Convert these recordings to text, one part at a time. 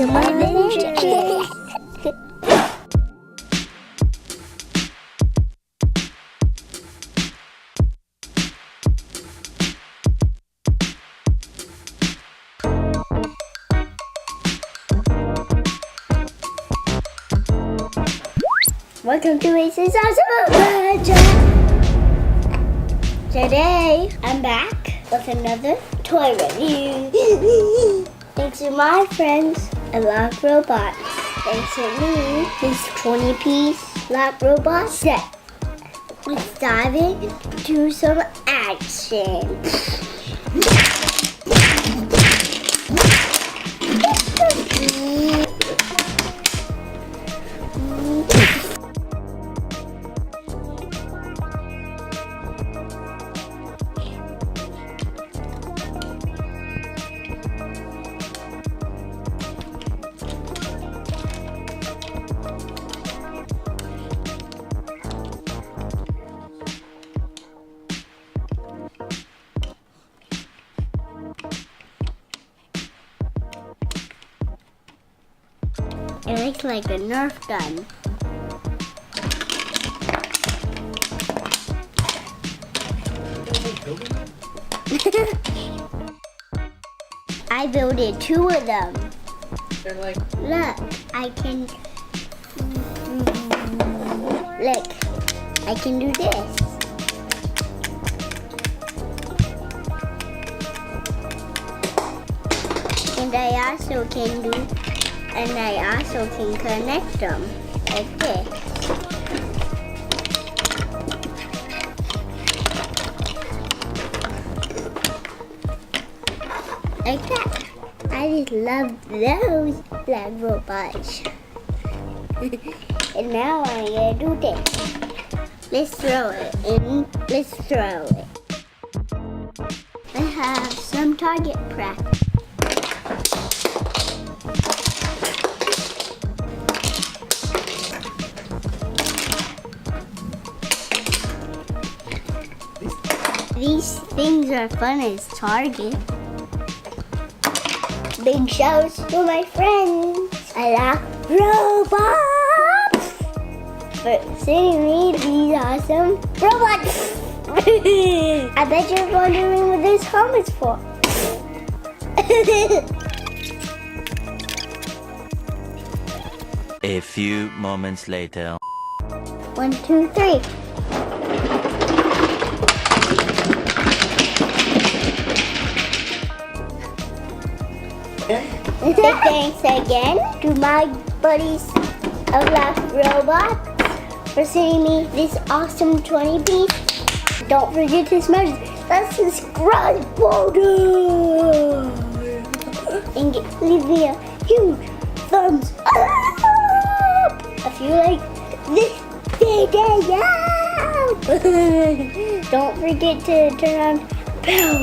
awesome adventures. Welcome to Ace's Awesome Adventure. Today, I'm back with another toy review. Thanks to my friends at Lockrobots. Thanks to me, this 20-piece Lockrobot set. Let's dive into some action. It looks like a Nerf gun. I built 2 of them. They're like... Look, I can... Look, I can do this. And I also can do... And I also can connect them like this. Like that. I just love those black robots. And now I'm gonna do this. Let's throw it in. Let's throw it. I have some target practice. These things are fun as target. Big shouts to my friends. I like robots for sending me these awesome robots. I bet you're wondering what this helmet's for. A few moments later. 1, 2, 3. Thanks again to my buddies of Lockrobots for sending me this awesome 20-piece. Don't forget to smash that subscribe button and leave me a huge thumbs up if you like this video. Don't forget to turn on bell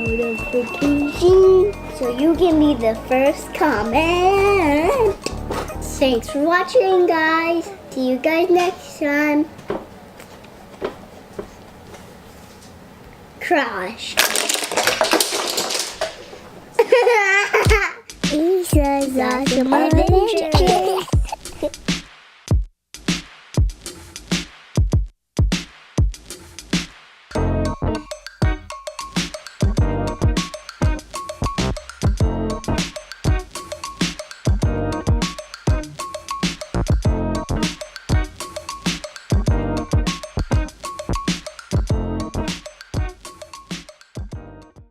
notifications so you can be the first comment. Thanks for watching, guys. See you guys next time. Crush. Ace's Awesome Adventure.